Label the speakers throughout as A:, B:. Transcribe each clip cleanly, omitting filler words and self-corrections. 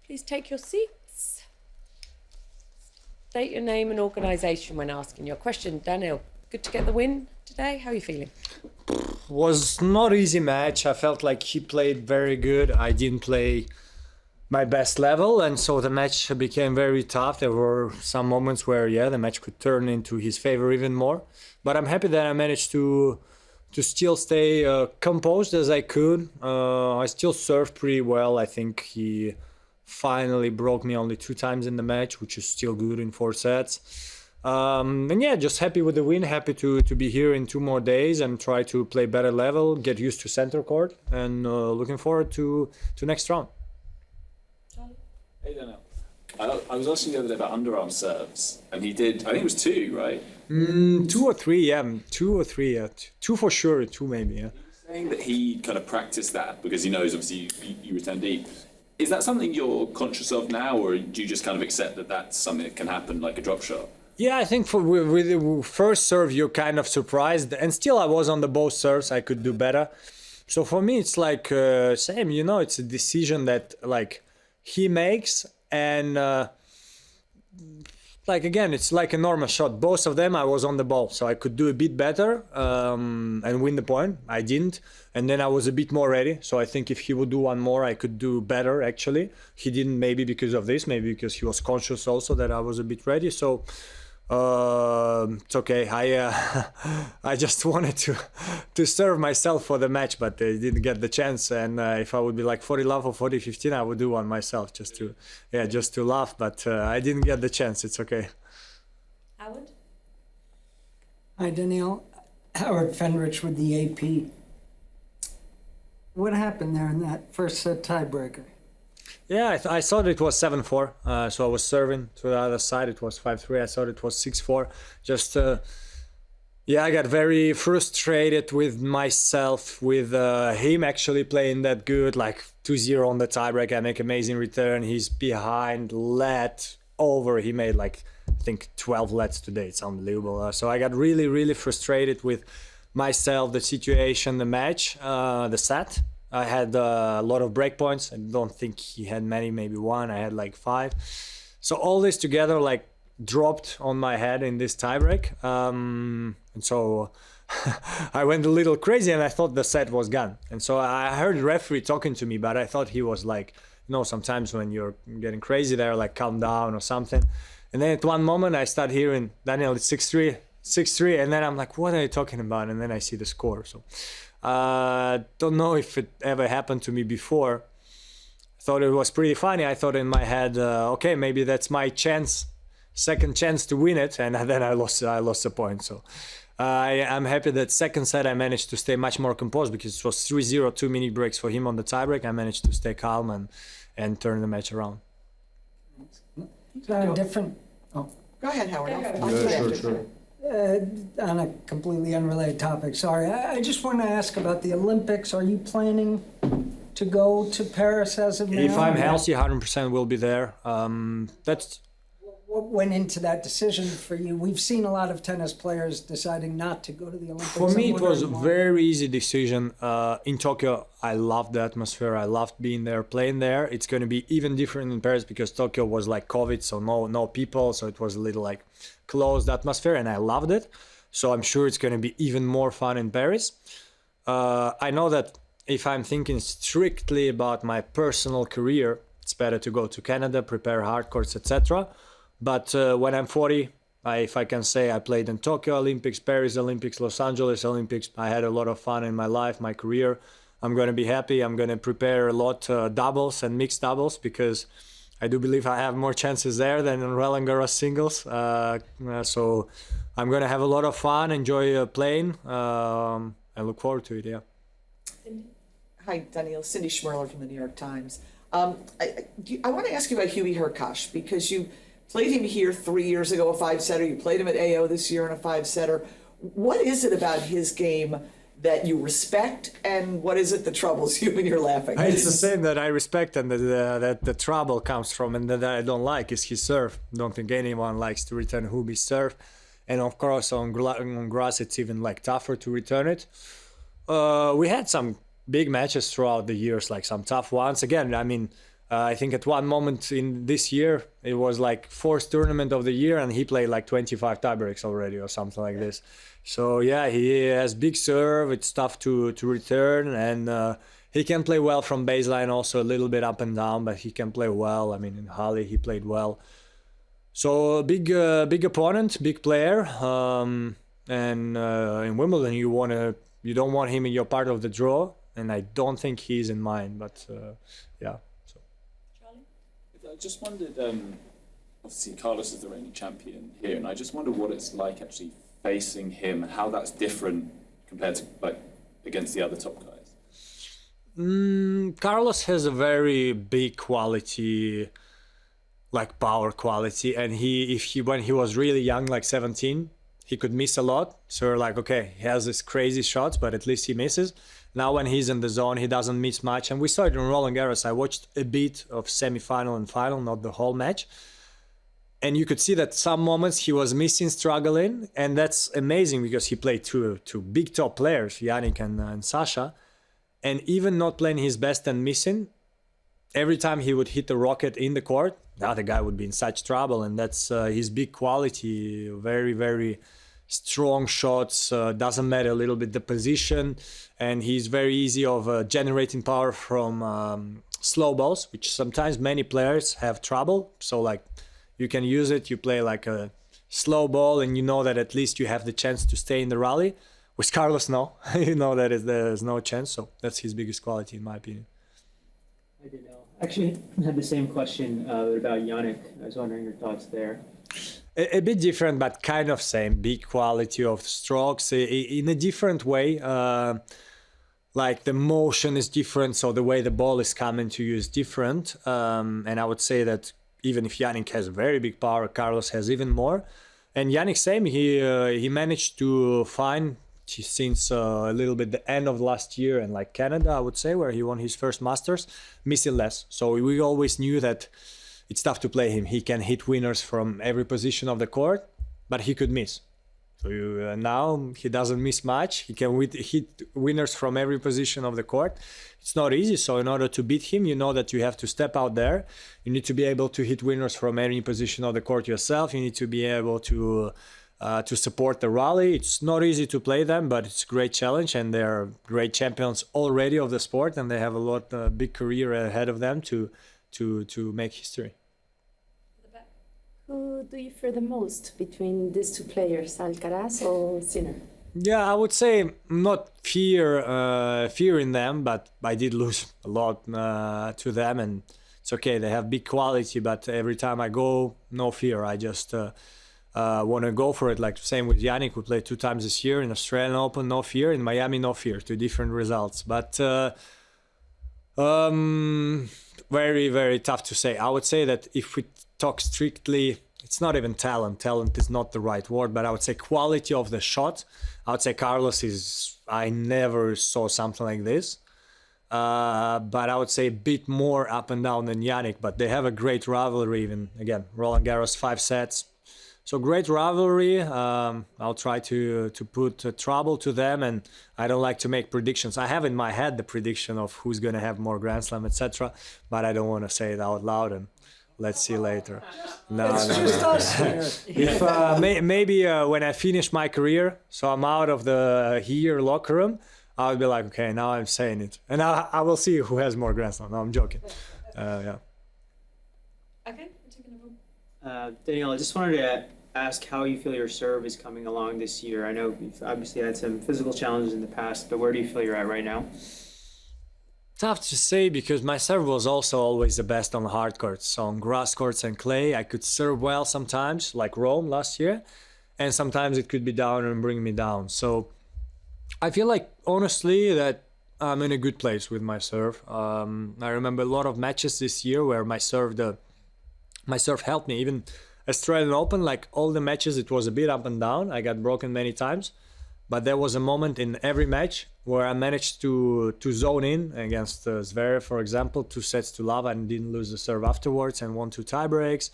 A: Please take your seats. State your name and organisation when asking your question. Daniil, good to get the win today. How are you feeling?
B: Was not easy match. I felt like he played very good. I didn't play my best level, and so the match became very tough. There were some moments where, the match could turn into his favor even more. But I'm happy that I managed to still stay composed as I could. I still served pretty well. I think he finally broke me only 2 times in the match, which is still good in 4 sets. And just happy with the win, happy to be here in 2 more days and try to play better level, get used to center court, and looking forward to next round.
C: Hey Daniil. I was asking the other day about underarm serves, and he did, I think it was 2, right?
B: 2 or 3, 2 or 3, 2 for sure, 2 maybe, yeah.
C: Saying that he kind of practiced that because he knows obviously you return deep. Is that something you're conscious of now, or do you just kind of accept that that's something that can happen like a drop shot?
B: Yeah, I think with the first serve you're kind of surprised, and still I was on the both serves, I could do better. So for me it's like same, it's a decision that like he makes, and again, it's like a normal shot. Both of them I was on the ball, so I could do a bit better and win the point. I didn't, and then I was a bit more ready. So I think if he would do one more, I could do better actually. He didn't, maybe because of this, maybe because he was conscious also that I was a bit ready. So it's okay. I just wanted to serve myself for the match, but I didn't get the chance. And if I would be like 40 love or 40-15, I would do one myself just to laugh. But I didn't get the chance. It's okay.
A: Howard?
D: Hi, Daniil. Howard Fenrich with the AP. What happened there in that first set tiebreaker?
B: Yeah, I thought it was 7-4, so I was serving to the other side. It was 5-3. I thought it was 6-4. Just, I got very frustrated with myself, with him actually playing that good, like 2-0 on the tiebreak. I make amazing return. He's behind, let over. He made like, I think 12 lets today. It's unbelievable. So I got really, really frustrated with myself, the situation, the match, the set. I had a lot of breakpoints. I don't think he had many, maybe 1. I had like 5. So all this together like dropped on my head in this tiebreak. And so I went a little crazy and I thought the set was gone. And so I heard the referee talking to me, but I thought he was like, sometimes when you're getting crazy there, like calm down or something. And then at one moment I start hearing, Daniil, it's 6-3, 6-3. And then I'm like, what are you talking about? And then I see the score. So don't know if it ever happened to me before. I thought it was pretty funny. I thought in my head, okay, maybe that's my chance, second chance to win it, and then I lost the point. So I'm happy that second set I managed to stay much more composed because it was 3-0, 2 mini breaks for him on the tiebreak. I managed to stay calm and turn the match around.
D: Different.
E: Go ahead, Howard.
B: Sure.
D: On a completely unrelated topic, sorry. I just want to ask about the Olympics. Are you planning to go to Paris as of now?
B: If I'm healthy, 100% will be there. That's
D: What went into that decision for you? We've seen a lot of tennis players deciding not to go to the Olympics.
B: For me, it was a
D: why.
B: very easy decision. In Tokyo, I loved the atmosphere. I loved being there, playing there. It's going to be even different in Paris because Tokyo was like COVID, so no people. So it was a little like closed atmosphere, and I loved it. So I'm sure it's going to be even more fun in Paris. I know that if I'm thinking strictly about my personal career, it's better to go to Canada, prepare hard courts, etc. But when I'm 40, if I can say I played in Tokyo Olympics, Paris Olympics, Los Angeles Olympics, I had a lot of fun in my life, my career. I'm going to be happy. I'm going to prepare a lot doubles and mixed doubles because I do believe I have more chances there than in Roland Garros singles. So I'm going to have a lot of fun, enjoy playing, and look forward to it, yeah.
E: Hi, Daniil. Cindy Schmerler from the New York Times. I want to ask you about Huey Herkosh because you played him here 3 years ago, a 5-setter. You played him at AO this year in a 5-setter. What is it about his game that you respect, and what is it that troubles you when you're laughing?
B: It's the same that I respect and that the trouble comes from, and that I don't like is his serve. Don't think anyone likes to return Huey's serve. And of course on grass it's even like tougher to return it. We had some big matches throughout the years, like some tough ones. Again, I mean, I think at one moment in this year, it was like fourth tournament of the year, and he played like 25 tiebreaks already or something like this. So yeah, he has big serve. It's tough to return, and he can play well from baseline, also a little bit up and down, but he can play well. I mean, in Halle, he played well. So big opponent, big player, and in Wimbledon, you don't want him in your part of the draw, and I don't think he's in mine. But yeah. So.
C: I just wondered. Obviously, Carlos is the reigning champion here, and I just wonder what it's like actually facing him and how that's different compared to like against the other top guys.
B: Carlos has a very big quality, like power quality, and when he was really young, like 17, he could miss a lot. So we're like, okay, he has these crazy shots, but at least he misses. Now when he's in the zone, he doesn't miss much, and we saw it in Roland Garros. I watched a bit of semi-final and final, not the whole match. And you could see that some moments he was missing, struggling, and that's amazing because he played two big top players, Yannick and Sasha, and even not playing his best and missing, every time he would hit the rocket in the court, the other guy would be in such trouble, and that's his big quality, very, very strong shots, doesn't matter a little bit the position, and he's very easy of generating power from slow balls, which sometimes many players have trouble, so like, you can use it, you play like a slow ball and you know that at least you have the chance to stay in the rally. With Carlos, no. You know that there's no chance, so that's his biggest quality in my opinion.
F: I did know. Actually, I had the same question about Yannick. I was wondering your thoughts there.
B: A bit different, but kind of same. Big quality of strokes in a different way. Like the motion is different, so the way the ball is coming to you is different. And I would say that even if Yannick has very big power, Carlos has even more. And Yannick, same, he managed to find, since a little bit the end of last year and like Canada, I would say, where he won his first Masters, missing less. So we always knew that it's tough to play him. He can hit winners from every position of the court, but he could miss. So now he doesn't miss much. He can hit winners from every position of the court. It's not easy. So in order to beat him, you know that you have to step out there. You need to be able to hit winners from any position of the court yourself. You need to be able to support the rally. It's not easy to play them, but it's a great challenge, and they're great champions already of the sport, and they have a big career ahead of them to make history.
G: Who do you fear the most between these two players, Alcaraz or Sinner?
B: Yeah, I would say not fearing them, but I did lose a lot to them, and it's okay. They have big quality, but every time I go, no fear. I just want to go for it. Like same with Yannick, who played 2 times this year in Australian Open, no fear. In Miami, no fear. 2 different results, but very, very tough to say. I would say that if we talk strictly, it's not even talent. Talent is not the right word, but I would say quality of the shot. I would say Carlos I never saw something like this. But I would say a bit more up and down than Yannick, but they have a great rivalry even. Again, Roland Garros, 5 sets. So great rivalry. I'll try to put trouble to them, and I don't like to make predictions. I have in my head the prediction of who's going to have more Grand Slam, etc., but I don't want to say it out loud, and let's see later. No. If maybe when I finish my career, so I'm out of the locker room, I'll be like, okay, now I'm saying it, and I will see who has more Grand Slam. No, I'm joking. Yeah.
A: Okay, we're taking a roll.
F: Daniil, I just wanted to ask how you feel your serve is coming along this year. I know you've obviously had some physical challenges in the past, but where do you feel you're at right now?
B: Tough to say because my serve was also always the best on hard courts. So on grass courts and clay, I could serve well sometimes, like Rome last year, and sometimes it could be down and bring me down. So I feel like, honestly, that I'm in a good place with my serve. I remember a lot of matches this year where my serve helped me. Even Australian Open, like all the matches, it was a bit up and down. I got broken many times. But there was a moment in every match where I managed to zone in against Zverev, for example, 2 sets to love, and didn't lose the serve afterwards and won 2 tiebreaks.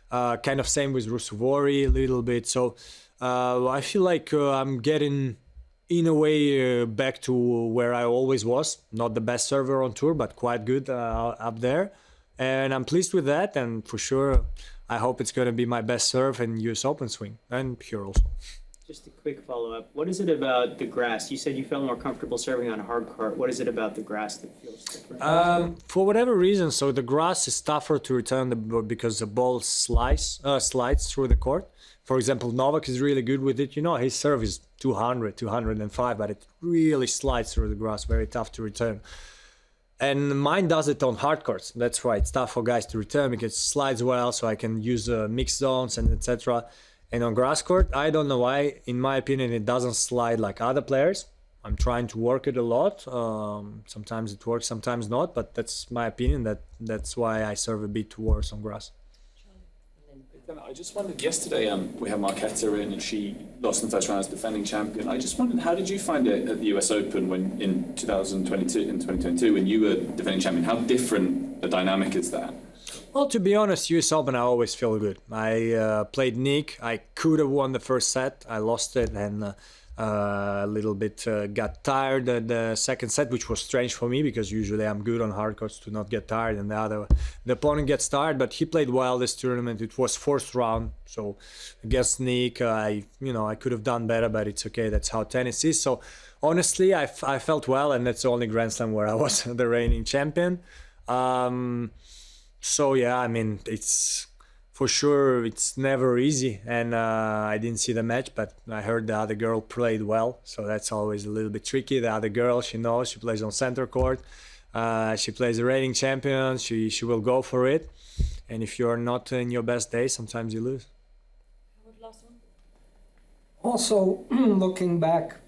B: Kind of same with Ruusuvuori a little bit. So I feel like I'm getting, in a way, back to where I always was. Not the best server on tour, but quite good up there. and I'm pleased with that. And for sure, I hope it's going to be my best serve in US Open swing and here also.
F: Just a quick follow-up. What is it about the grass? You said you felt more comfortable serving on a hard court. What is it about the grass that feels different?
B: For whatever reason, so the grass is tougher to return because the ball slides through the court. For example, Novak is really good with it. You know, his serve is 200, 205, but it really slides through the grass. Very tough to return. And mine does it on hard courts. That's why it's tough for guys to return because it slides well, so I can use mixed zones and etc. And on grass court, I don't know why. In my opinion, it doesn't slide like other players. I'm trying to work it a lot. Sometimes it works, sometimes not. But that's my opinion. That's why I serve a bit worse on grass.
C: I just wondered, yesterday we had Marketa in and she lost in the first round as defending champion. I just wondered, how did you find it at the US Open when in 2022 when you were defending champion? How different a dynamic is that?
B: Well, to be honest, US Open, I always feel good. I played Nick. I could have won the first set. I lost it and a little bit got tired at the second set, which was strange for me because usually I'm good on hard courts to not get tired and the opponent gets tired. But he played well this tournament. It was fourth round, so against Nick, I could have done better, but it's okay. That's how tennis is. So honestly, I felt well, and that's the only Grand Slam where I was the reigning champion. So yeah, I mean, it's for sure it's never easy, and I didn't see the match, but I heard the other girl played well, so that's always a little bit tricky. The other girl, she knows, she plays on center court, she plays the reigning champion, she will go for it, and if you're not in your best day, sometimes you lose.
A: Last one.
D: Also, looking back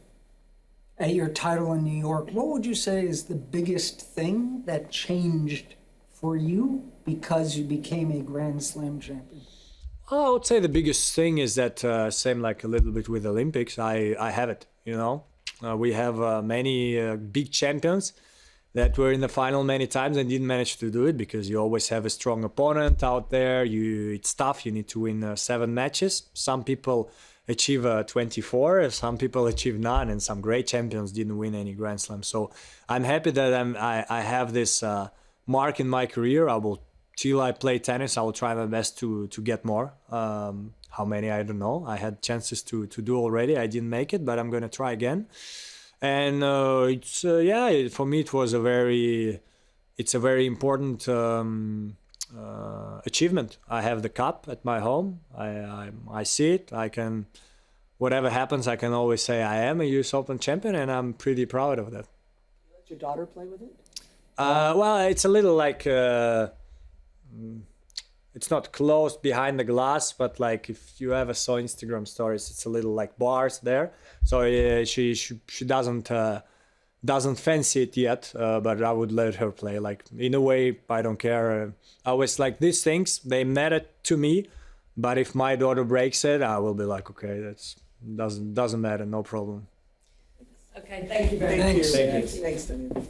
D: at your title in New York, what would you say is the biggest thing that changed for you because you became a Grand Slam champion?
B: I would say the biggest thing is that same like a little bit with Olympics, I have it, you know. We have many big champions that were in the final many times and didn't manage to do it because you always have a strong opponent out there. It's tough, you need to win 7 matches. Some people achieve 24, some people achieve none, and some great champions didn't win any Grand Slam. So I'm happy that I have this mark in my career. Till I play tennis, I will try my best to get more. How many, I don't know. I had chances to do already. I didn't make it, but I'm going to try again. And for me, it was a very important achievement. I have the cup at my home. I see it. Whatever happens, I can always say I am a US Open champion, and I'm pretty proud of that.
E: Let your daughter play with it?
B: Well, it's a little like it's not closed behind the glass, but like if you ever saw Instagram stories, it's a little like bars there. So she doesn't fancy it yet, but I would let her play. Like in a way, I don't care. I always like these things. They matter to me, but if my daughter breaks it, I will be like, okay, that's doesn't matter, no problem.
A: Okay, thank you very much.
E: Thank you. Thanks, Daniil.